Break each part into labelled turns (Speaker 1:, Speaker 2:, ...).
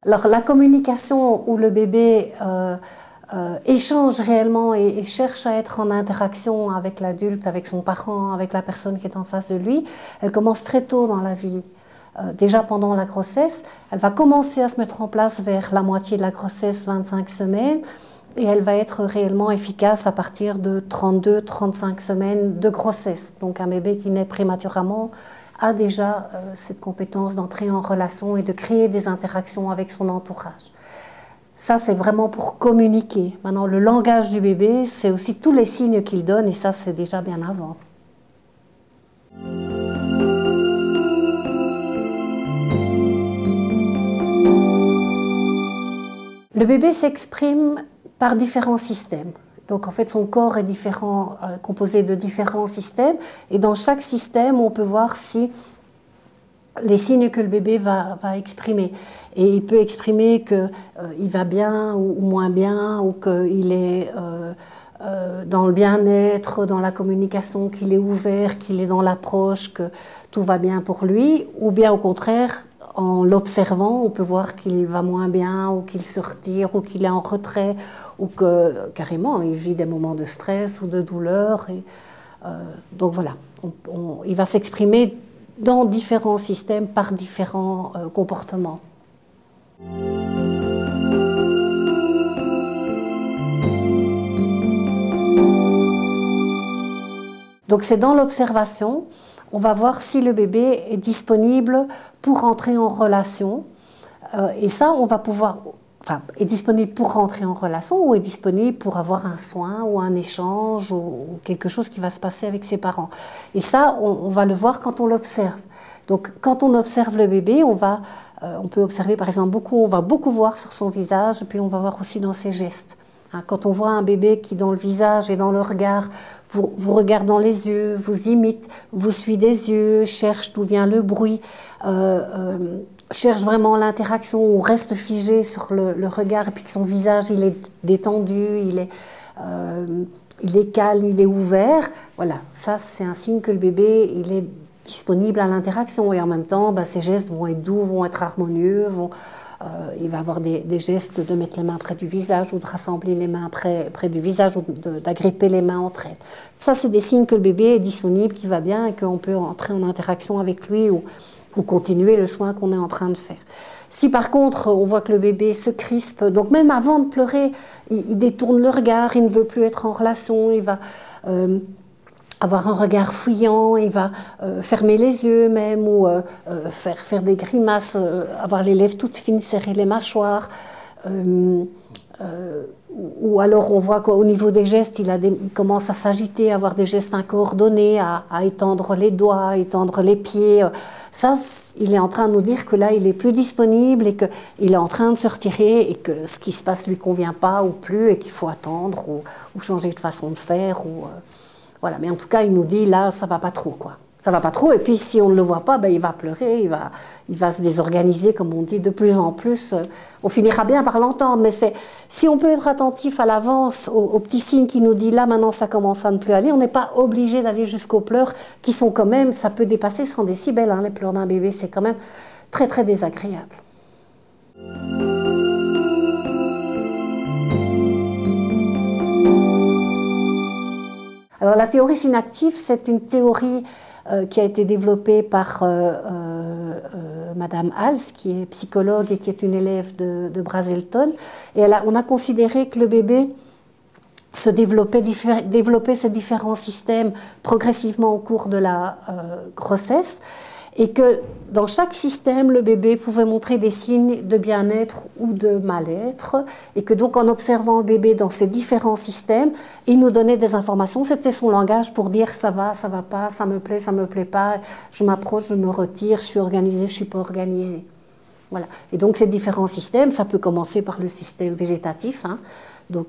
Speaker 1: Alors, la communication où le bébé échange réellement et cherche à être en interaction avec l'adulte, avec son parent, avec la personne qui est en face de lui, elle commence très tôt dans la vie. Déjà pendant la grossesse, elle va commencer à se mettre en place vers la moitié de la grossesse, 25 semaines, et elle va être réellement efficace à partir de 32-35 semaines de grossesse. Donc un bébé qui naît prématurément a déjà cette compétence d'entrer en relation et de créer des interactions avec son entourage. Ça, c'est vraiment pour communiquer. Maintenant, le langage du bébé, c'est aussi tous les signes qu'il donne, et ça, c'est déjà bien avant. Le bébé s'exprime par différents systèmes. Donc en fait, son corps est différent, composé de différents systèmes, et dans chaque système, on peut voir si les signes que le bébé va exprimer. Et il peut exprimer qu'il va bien ou moins bien, ou qu'il est dans le bien-être, dans la communication, qu'il est ouvert, qu'il est dans l'approche, que tout va bien pour lui, ou bien au contraire, en l'observant, on peut voir qu'il va moins bien, ou qu'il se retire, ou qu'il est en retrait, ou que carrément il vit des moments de stress ou de douleur. Et, donc voilà, il va s'exprimer dans différents systèmes par différents comportements. Donc c'est dans l'observation, on va voir si le bébé est disponible pour entrer en relation. Et ça, on va pouvoir, enfin, est disponible pour rentrer en relation ou est disponible pour avoir un soin ou un échange ou quelque chose qui va se passer avec ses parents. Et ça, on va le voir quand on l'observe. Donc quand on observe le bébé, on peut observer par exemple on va beaucoup voir sur son visage, et puis on va voir aussi dans ses gestes. Quand on voit un bébé qui dans le visage et dans le regard vous regarde dans les yeux, vous imite, vous suit des yeux, cherche d'où vient le bruit, cherche vraiment l'interaction ou reste figé sur le regard, et puis que son visage il est détendu, il est calme, il est ouvert. Voilà, ça c'est un signe que le bébé il est disponible à l'interaction, et en même temps ses gestes vont être doux, vont être harmonieux, il va avoir des gestes de mettre les mains près du visage ou de rassembler les mains près du visage ou d'agripper les mains entre elles. Ça, c'est des signes que le bébé est disponible, qui va bien et qu'on peut entrer en interaction avec lui ou continuer le soin qu'on est en train de faire. Si par contre on voit que le bébé se crispe, donc même avant de pleurer, il détourne le regard, il ne veut plus être en relation, il va avoir un regard fouillant, il va fermer les yeux même, ou faire des grimaces, avoir les lèvres toutes fines, serrer les mâchoires. Ou alors on voit qu'au niveau des gestes, il commence à s'agiter, à avoir des gestes incoordonnés, à étendre les doigts, à étendre les pieds. Ça, il est en train de nous dire que là, il est plus disponible et qu'il est en train de se retirer et que ce qui se passe ne lui convient pas ou plus et qu'il faut attendre ou changer de façon de faire. Voilà, mais en tout cas, il nous dit là, ça va pas trop, quoi. Ça va pas trop, et puis si on ne le voit pas, il va pleurer, il va se désorganiser, comme on dit, de plus en plus. On finira bien par l'entendre, mais si on peut être attentif à l'avance aux petits signes qui nous disent là, maintenant, ça commence à ne plus aller, on n'est pas obligé d'aller jusqu'aux pleurs qui sont quand même, ça peut dépasser 100 décibels, les pleurs d'un bébé, c'est quand même très, très désagréable. Alors la théorie synactive, c'est une théorie qui a été développée par Madame Hals, qui est psychologue et qui est une élève de Brazelton. Et on a considéré que le bébé se développait ces différents systèmes progressivement au cours de la grossesse, et que dans chaque système, le bébé pouvait montrer des signes de bien-être ou de mal-être, et que donc en observant le bébé dans ces différents systèmes, il nous donnait des informations, c'était son langage pour dire ça va pas, ça me plaît pas, je m'approche, je me retire, je suis organisée, je suis pas organisée. Voilà. Et donc ces différents systèmes, ça peut commencer par le système végétatif, donc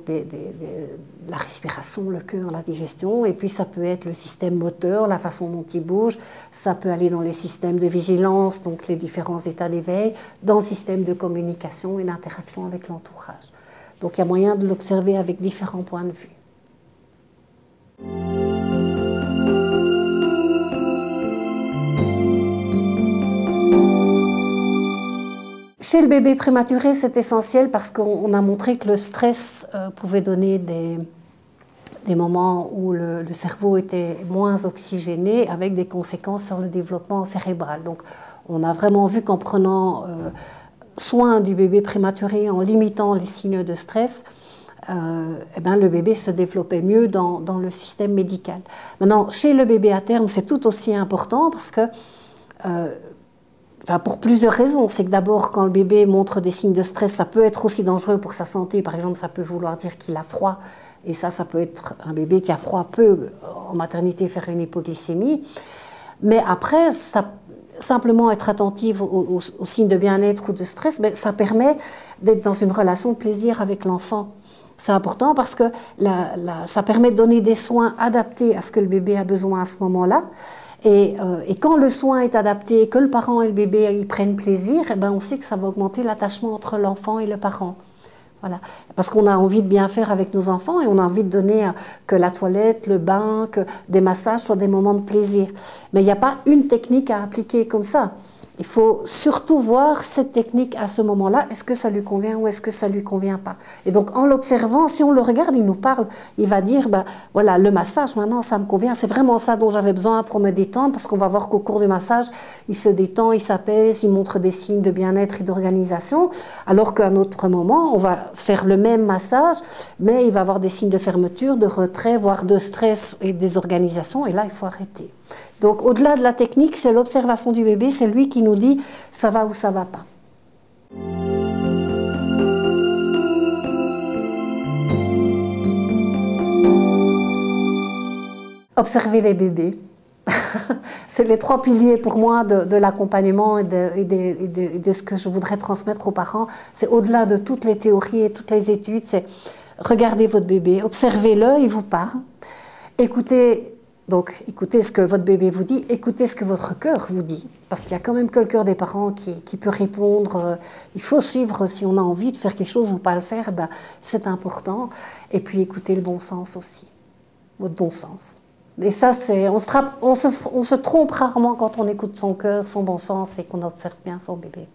Speaker 1: la respiration, le cœur, la digestion, et puis ça peut être le système moteur, la façon dont il bouge, ça peut aller dans les systèmes de vigilance, donc les différents états d'éveil, dans le système de communication et d'interaction avec l'entourage. Donc il y a moyen de l'observer avec différents points de vue. Chez le bébé prématuré, c'est essentiel parce qu'on a montré que le stress pouvait donner des moments où le cerveau était moins oxygéné avec des conséquences sur le développement cérébral. Donc on a vraiment vu qu'en prenant soin du bébé prématuré, en limitant les signes de stress, eh ben, le bébé se développait mieux dans le système médical. Maintenant, chez le bébé à terme, c'est tout aussi important parce que, pour plusieurs raisons. C'est que d'abord, quand le bébé montre des signes de stress, ça peut être aussi dangereux pour sa santé. Par exemple, ça peut vouloir dire qu'il a froid. Et ça peut être un bébé qui a froid peut, en maternité, faire une hypoglycémie. Mais après, simplement être attentive aux signes de bien-être ou de stress, ça permet d'être dans une relation de plaisir avec l'enfant. C'est important parce que ça permet de donner des soins adaptés à ce que le bébé a besoin à ce moment-là. Et quand le soin est adapté, que le parent et le bébé y prennent plaisir, eh ben on sait que ça va augmenter l'attachement entre l'enfant et le parent. Voilà. Parce qu'on a envie de bien faire avec nos enfants et on a envie de donner que la toilette, le bain, que des massages soient des moments de plaisir. Mais il n'y a pas une technique à appliquer comme ça. Il faut surtout voir cette technique à ce moment-là. Est-ce que ça lui convient ou est-ce que ça ne lui convient pas? Et donc, en l'observant, si on le regarde, il nous parle, il va dire, voilà, le massage, maintenant, ça me convient. C'est vraiment ça dont j'avais besoin pour me détendre, parce qu'on va voir qu'au cours du massage, il se détend, il s'apaise, il montre des signes de bien-être et d'organisation. Alors qu'à un autre moment, on va faire le même massage, mais il va avoir des signes de fermeture, de retrait, voire de stress et de désorganisation. Et là, il faut arrêter. Donc, au-delà de la technique, c'est l'observation du bébé, c'est lui qui nous dit ça va ou ça va pas. Observer les bébés. C'est les 3 piliers pour moi de l'accompagnement et de ce que je voudrais transmettre aux parents. C'est au-delà de toutes les théories et toutes les études, c'est regarder votre bébé, observez-le, il vous parle, écoutez ce que votre bébé vous dit, écoutez ce que votre cœur vous dit. Parce qu'il y a quand même que le cœur des parents qui peut répondre. Il faut suivre si on a envie de faire quelque chose ou pas le faire, c'est important. Et puis écoutez le bon sens aussi, votre bon sens. Et ça, on se trompe rarement quand on écoute son cœur, son bon sens et qu'on observe bien son bébé.